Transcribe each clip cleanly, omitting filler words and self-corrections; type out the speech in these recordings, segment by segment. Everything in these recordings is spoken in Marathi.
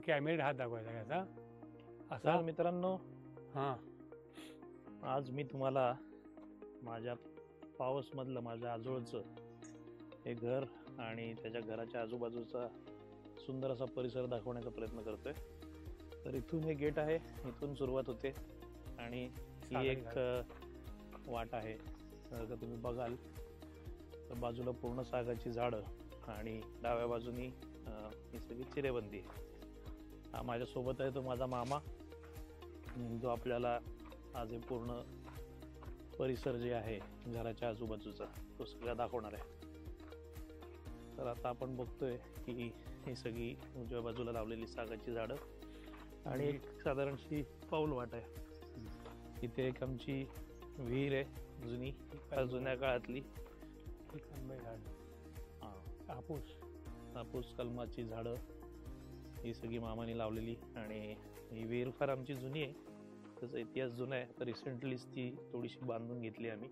कॅमेऱ्यात हात दाखवायचा घ्यायचा तर असा. मित्रांनो, हां आज मी तुम्हाला माझ्या पावसमधलं माझ्या आजोळचं हे घर आणि त्याच्या घराच्या आजूबाजूचा सुंदर असा परिसर दाखवण्याचा प्रयत्न करतोय. तर इथून हे गेट आहे, इथून सुरुवात होते आणि ही एक वाट आहे. जर का तुम्ही बघाल तर बाजूला पूर्ण सागाची झाडं आणि डाव्या बाजूनी ही सगळी चिरेबंदी आहे. हा माझ्यासोबत आहे तो माझा मामा, जो आपल्याला आज हे पूर्ण परिसर जे आहे घराच्या आजूबाजूचा तो सगळा दाखवणार आहे. तर आता आपण बघतोय की ही सगळी उजव्या बाजूला लावलेली सागाची झाडं आणि एक साधारणशी पाऊल वाट आहे. इथे एक आमची विहीर आहे जुनी, जुन्या काळातली. हापूस कलमाची झाडं ही सगळी मामाने लावलेली आणि ही विहीर फार आमची जुनी आहे. त्याचा इतिहास जुना आहे. तर रिसेंटलीच ती थोडीशी बांधून घेतली आम्ही.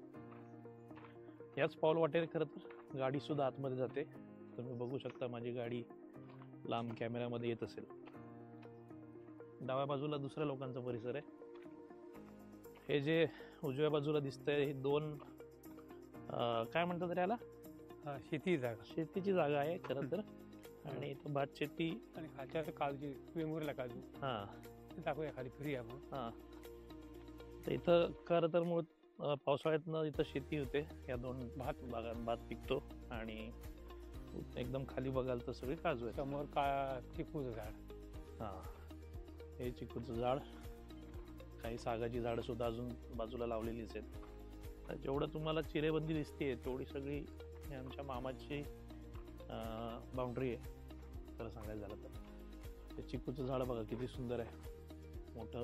याच पाऊल वाटेने खरं तर गाडी सुद्धा आतमध्ये जाते. तुम्ही बघू शकता माझी गाडी लांब कॅमेऱ्यामध्ये येत असेल. डाव्या बाजूला दुसऱ्या लोकांचा परिसर आहे. हे जे उजव्या बाजूला दिसतंय हे दोन काय म्हणतात रे याला, शेती जागा, शेतीची जागा आहे खरं तर. आणि इथं भात शेती आणि खालच्या काजू, वेंगुर्ला काजू दाखवूया खाली फिरूया आपण. तर इथं खरं तर मूळ पावसाळ्यातनं इथं शेती होते. या दोन भात पिकतो आणि एकदम खाली बघाल तर सगळे काजू आहे. समोर चिकूचं झाड, हे चिकूचं झाड, काही सागाची झाडं सुद्धा अजून बाजूला लावलेलीच आहेत. तर जेवढं तुम्हाला चिरेबंदी दिसते तेवढी सगळी ही आमच्या मामाची बाउंड्री आहे खरं सांगायचं झालं तर. ते चिकूचं झाड बघा किती सुंदर आहे, मोठं,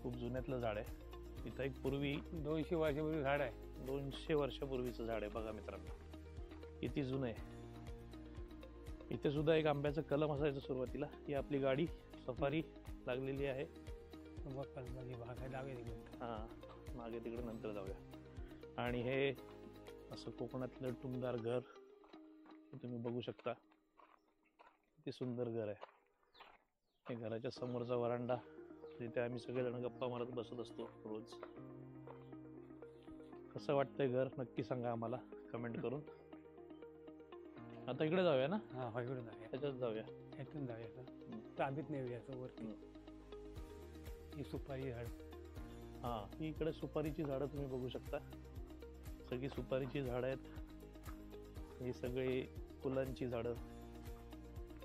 खूप जुन्यातलं झाड आहे. इथं एक पूर्वी 200 वर्षापूर्वी झाड आहे. 200 वर्षापूर्वीचं झाड आहे बघा मित्रांनो, किती जुनं आहे. इथे सुद्धा एक आंब्याचं कलम असायचं सुरुवातीला. ही आपली गाडी सफारी लागलेली आहे. मागे तिकडे नंतर जाऊया. आणि हे असं कोकणातलं टुमदार घर तुम्ही बघू शकता, किती सुंदर घर आहे. हे घराच्या समोरचा वरांडा, जिथे आम्ही सगळेजण गप्पा मारत बसत असतो रोज. कसं वाटतंय घर नक्की सांगा आम्हाला कमेंट करून. आता इकडे जाऊया ना. इकडे जाऊया, त्याच्यात जाऊया, ह्यातून जाऊया. ताबीत नेऊया वरती. ही सुपारी झाड, ही इकडे सुपारीची झाडं तुम्ही बघू शकता. सगळी सुपारीची झाडं आहेत. ही सगळी फुलांची झाडं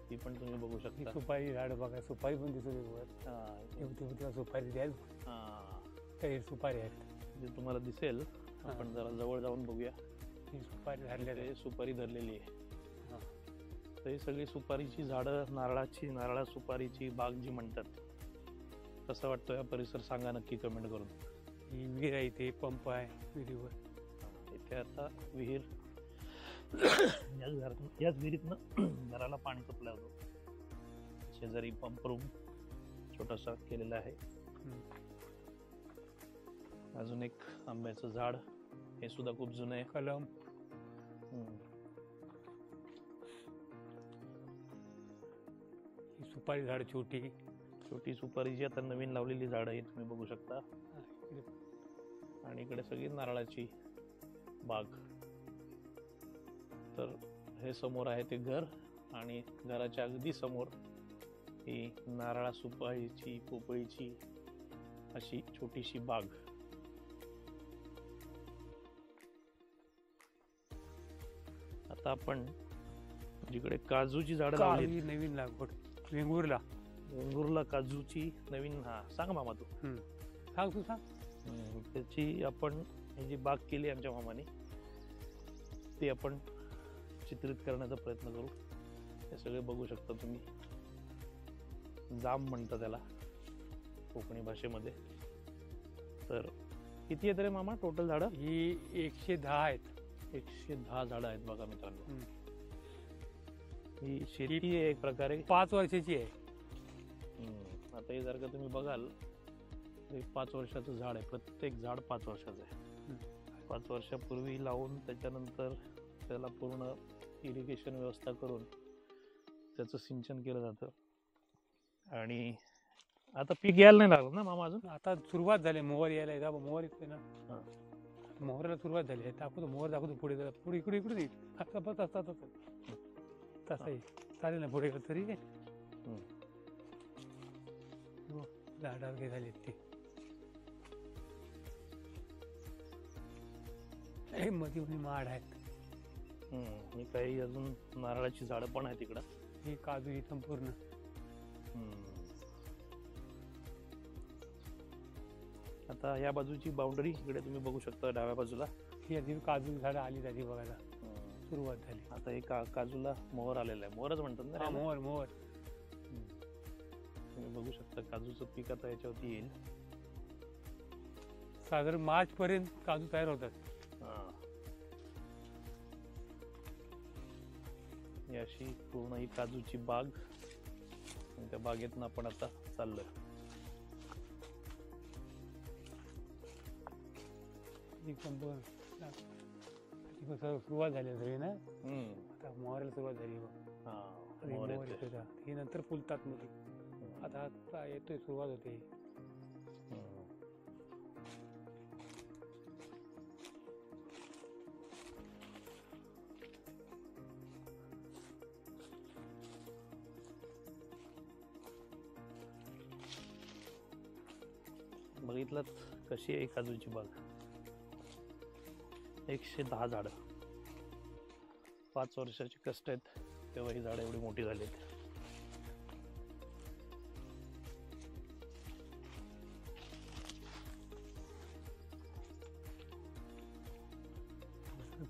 ही पण तुम्ही बघू शकता. सुपारी झाड बघा, सुपारी पण दिसत सुपारी द्याल. काही सुपारी आहेत जे तुम्हाला दिसेल. आपण जरा जवळ जाऊन बघूया. ही सुपारी धरलेली, सुपारी धरलेली आहे. तर ही सगळी सुपारीची झाडं, नारळा सुपारीची बाग जी म्हणतात. कसं वाटतं या परिसर सांगा नक्की कमेंट करून. ही विहीर आहे, इथे पंप आहे विहिरीवर. इथे आता विहीर, याच विहिरीतनं घराला पाणी सप्लाय होतो. शेजारी पंप रूम छोटासा केलेला आहे. अजून एक आंब्याचं झाड, हे सुद्धा खूप जुनं आहे. कलम, सुपारी झाड छोटी सुपारीची आता नवीन लावलेली झाडं ही तुम्ही बघू शकता. आणि इकडे सगळी नारळाची बाग. तर हे समोर आहे ते घर आणि घराच्या अगदी समोर ही नारळा सुपारीची, पोपळीची अशी छोटीशी बाग. आता आपण जिकडे काजूची झाडं लावली, नवीन लागवड, वेंगुर्ला काजूची नवीन. सांग मामा तू. तू सांग. त्याची आपण ही जी बाग केली आमच्या मामाने, ती आपण चित्रित करण्याचा प्रयत्न करू. हे सगळे बघू शकता तुम्ही. जाम म्हणतात त्याला कोकणी भाषेमध्ये. तर किती आहेत रे मामा टोटल झाडं? ही 110 आहेत. 110 झाडं आहेत बघा मित्रांनो. ही शेती आहे एक प्रकारे. 5 वर्षाची आहे. आता हे जर का तुम्ही बघाल, 5 वर्षाचं झाड आहे. प्रत्येक झाड 5 वर्षाचं आहे. 5 वर्षापूर्वी लावून त्याच्यानंतर त्याला पूर्ण इरिगेशन व्यवस्था करून त्याचं सिंचन केलं जातं. आणि आता पीक यायला नाही लागलं ना मामा अजून? आता सुरुवात झाली मोहर यायला येतात मोहर येतोय ना हा. मोहराला सुरुवात झाली आहे दाखवतो मोहर दाखवतो पुढे जरा पुढे इकडे इकडे नाही आता बस असतात तसंही चालेल ना पुढे गेलं तरी काय हो, झाडावर काही झाली ते मध्ये मध्ये माड आहेत आणि काही अजून नारळाची झाडं पण आहेत तिकडं. ही काजू ही संपूर्ण आता या बाजूची बाउंड्री इकडे तुम्ही बघू शकता डाव्या बाजूला ही आधी काजू झाडं आली झाली बघायला सुरुवात झाली. आता एक काजूला मोहर आलेला आहे, मोहरच म्हणतात ना हा त्याला? मोहर मोहर तुम्ही बघू शकता काजूचं पीक आता याच्यावरती येईल. साधारण मार्च पर्यंत काजू तयार होतात. ही अशी पूर्ण ही काजूची बाग आणि त्या बागेतून आपण आता चाललोय. सुरुवात झाली सगळी ना आता मोहराला सुरुवात झाली मोहर मोहर येतोय. येतोय ही नंतर फुलतात मध्ये आता येतोय सुरुवात होते. बघितलं कशी आहे काजूची बाग. 110 झाडं, 5 वर्षाची कष्ट आहेत तेव्हा ही झाडं एवढी मोठी झाली आहेत.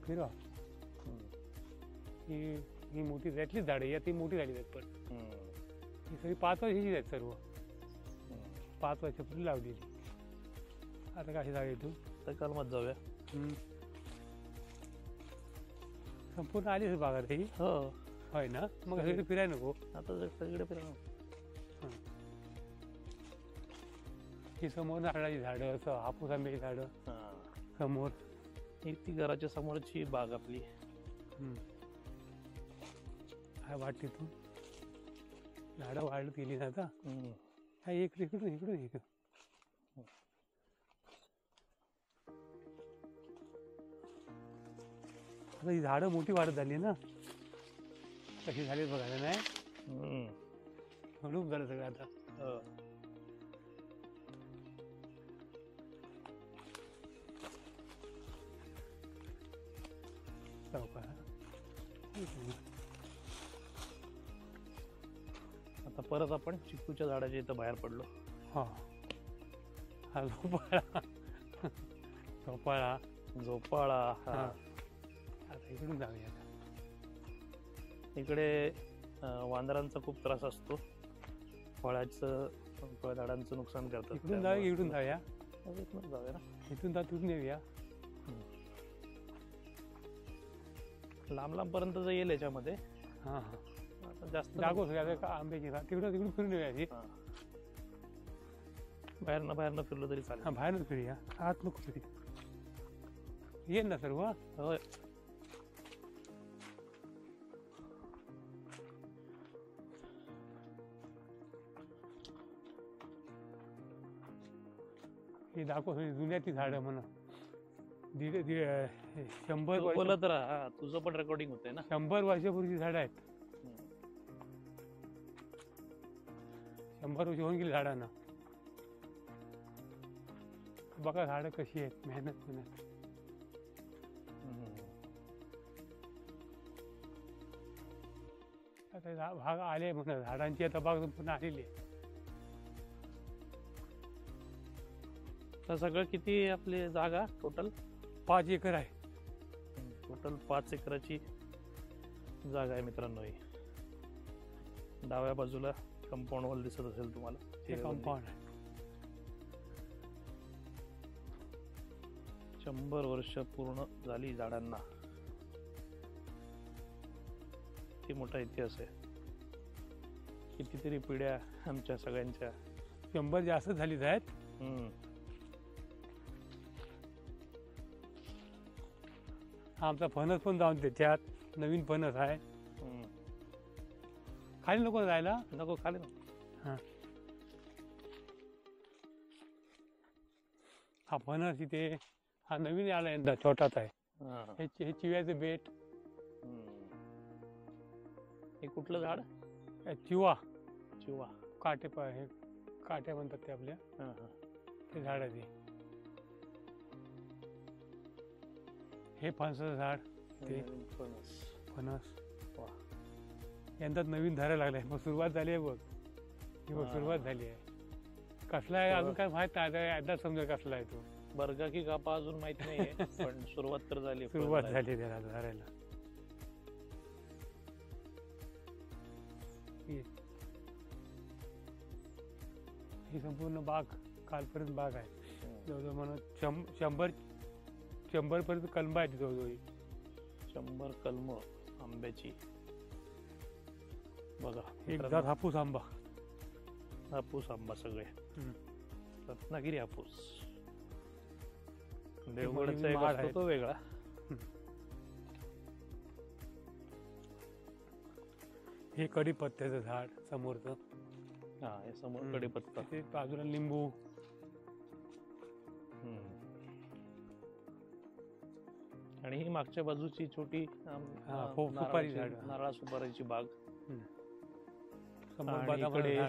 फिरवा ही मोठी त्यातलीच झाडं या ती मोठी झाली आहेत पण ही सगळी 5 वर्षाची आहेत सर्व 5 वर्षापूर्वी लावलेली. आता कशी झाड येतो तर कलमात जाऊया. संपूर्ण आलीच बागात ही हो होय ना मग सगळी फिरायला नको. आता सगळीकडे फिरणं. ही समोर नारळाची झाडं हापूस आंब्याची झाडं समोर ही ती घराच्या समोरची बाग आपली. हा वाट तिथून झाडं वाढत गेली ना आता हा इकडून इकडून इकडून इकडून आता ही झाडं मोठी वाढत झाली ना कशी झाली बघायला नाही हळूच झालं सगळं आता. आता परत आपण चिकूच्या झाडाच्या इथं बाहेर पडलो. हा हा झोपाळा झोपाळा झोपाळा. आता इकडून जाऊया. इकडे वांदरांचा खूप त्रास असतो, फळझाडांचं नुकसान करतात. इकडून जाऊया इकडून जाऊया जाऊया ना इथून तिथून येऊया. लांब लांब पर्यंत येईल याच्यामध्ये. हा हा जास्त जागो सगळ्या आंब्याची तिकडं तिकडून फिरून येऊया. बाहेरनं फिरलो तरी चालेल. हा बाहेरच फिरूया आत नको फिरी येईल ना सर्व. होय ही दाखव जुन्याची झाडं म्हणा 100 वर्ष बोलत राहा, तुझं पण रेकॉर्डिंग होतंय ना. 100 वर्षापूर्वीची झाडं आहेत. 100 वर्ष होऊन गेली झाडांना. बघा झाडं कशी आहेत मेहनत मेहनत. आता भाग आले म्हणा झाडांची आता बाग पुन्हा आलेली आहे. तर सगळं किती आपली जागा टोटल? 5 एकर आहे. टोटल 5 एकराची जागा आहे मित्रांनो. ही डाव्या बाजूला कंपाऊंड वॉल दिसत असेल तुम्हाला. हे कंपाऊंड आहे. 100 वर्ष पूर्ण झाली झाडांना. किती मोठा इतिहास आहे, कितीतरी पिढ्या आमच्या सगळ्यांच्या. 100 जास्त झालीच आहेत. आमचा फणस पण जाऊन त्याच्यात नवीन फणस आहे. खाली नको जायला नको खाली हा हा फणस इथे हा नवीन आला यंदा छोटाच आहे. हा. हे चिव्याचं बेट. हे कुठलं झाड? चिवा चिवा. काटे हे काटे म्हणतात ते आपल्या. हा हा. ते झाड आहे ते. हे फणसाचं झाड ते फणस. फणस. वा. यंदा नवीन झाडं लागले. मग सुरुवात झाली आहे बघ. ही बघ सुरुवात झाली आहे. कसला आहे अजून काय माहित नाही. एकदा समजेल कसला आहे तो. बर्गा की कापा अजून माहित नाहीये पण सुरुवात तर झाली. सुरुवात झाली त्याला झाडायला. ही संपूर्ण बाग कालपर्यंत बाग आहे. जवळजवळ म्हणून 100 पर्यंत कलमं आहेत जवळजवळ. 100 कलम आंब्याची. बघा एक जात हापूस आंबा. हापूस आंबा सगळे. रत्नागिरी हापूस. देवगडचा एक असतो तो वेगळा. हे कढीपत्त्याचं झाड समोरचं. हा हे समोर कढीपत्ता. ते बाजूला लिंबू. आणि ही मागच्या बाजूची छोटी सुपारी झाड. नारळा सुपारीची बाग. समोर इकडे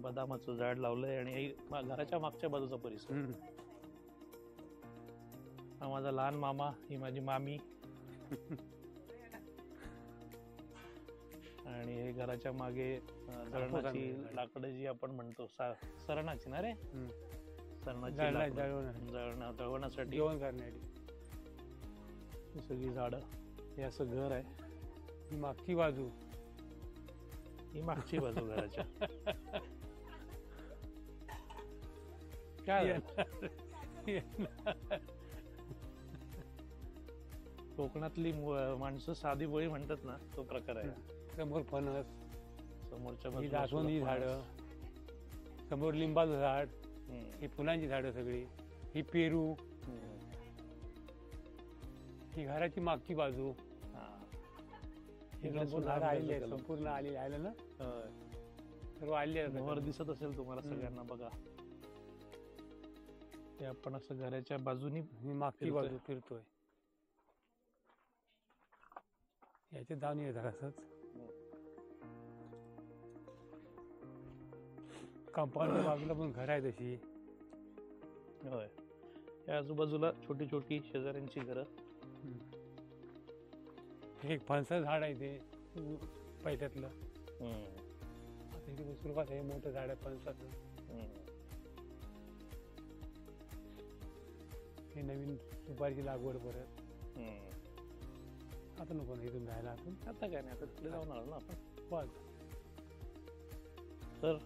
बदामाचं झाड लावलंय. आणि घराच्या मागच्या बाजूचा परिसर. हा माझा लहान मामा. ही माझी मामी. आणि हे घराच्या मागे जळणाची लाकडं जी आपण म्हणतो सरणाची ना रे. सरणाची दळवण्यासाठी जेवण करण्यासाठी. ही सगळी झाडं. हे असं घर आहे. ही मागची बाजू. ही मागची बाजू घराच्या. काय कोकणातली माणसं साधी बोळी म्हणतात ना तो प्रकार आहे. समोर फणस. समोरच्या ही जास्वंदी झाडं. समोर लिंबाचं झाड. ही फुलांची झाडं सगळी. ही पेरू. ही घराची मागची बाजू. झाड आलेली आहे. संपूर्ण आलेली आहे ना. सर्व आलेली आहे. वर दिसत असेल तुम्हाला सगळ्यांना. बघा ते आपण असं घराच्या बाजूनी मागची बाजू फिरतोय. याचे जाऊन येतात असंच. कंपाऊंडच्या बाजूला पण घर आहे तशी. होय. या आजूबाजूला छोटी छोटी शेजाऱ्यांची घरं. हे एक फणसाचं झाड आहे ते पहिल्यातलं. आता इथे सुरुवात आहे. मोठं झाड आहे फणसाचं. हे नवीन सुपारीची लागवड परत. आता नको ना इथून राहायला. आपण आता काय नाही. आता तिकडे जाऊन आलो ना आपण. बघ. तर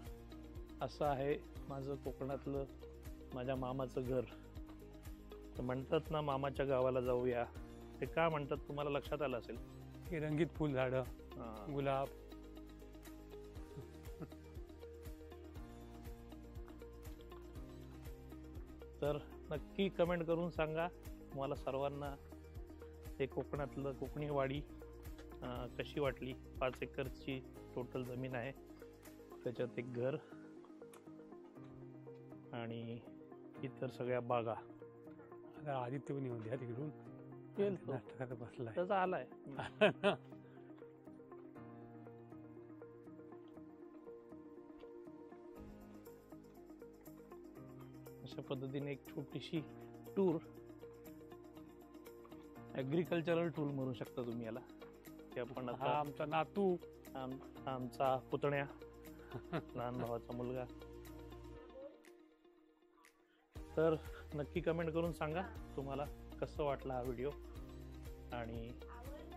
असं आहे माझं कोकणातलं माझ्या मामाचं घर. तर म्हणतात ना मामाच्या गावाला जाऊया. ते का म्हणतात तुम्हाला लक्षात आलं असेल. हे रंगीत फुल झाडं. गुलाब. तर नक्की कमेंट करून सांगा तुम्हाला सर्वांना हे कोकणातलं कोकणी वाडी कशी वाटली. 5 एकरची टोटल जमीन आहे. त्याच्यात एक घर आणि इतर सगळ्या बागा. आता आदित्य पण येऊन द्या तिकडून. नाश्ता करत बसलाय. त्याचा आलाय. अशा पद्धतीने एक छोटीशी टूर. ऍग्रिकल्चरल टूर म्हणू शकता तुम्ही याला. ते आपण हा आमचा नातू. आमचा पुतण्या. लहान भावाचा मुलगा. तर नक्की कमेंट करून सांगा तुम्हाला कसं वाटला हा व्हिडिओ. आणि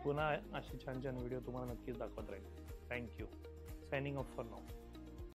पुन्हा अशी छान छान व्हिडिओ तुम्हाला नक्कीच दाखवत राहील. Thank you. Signing off for now.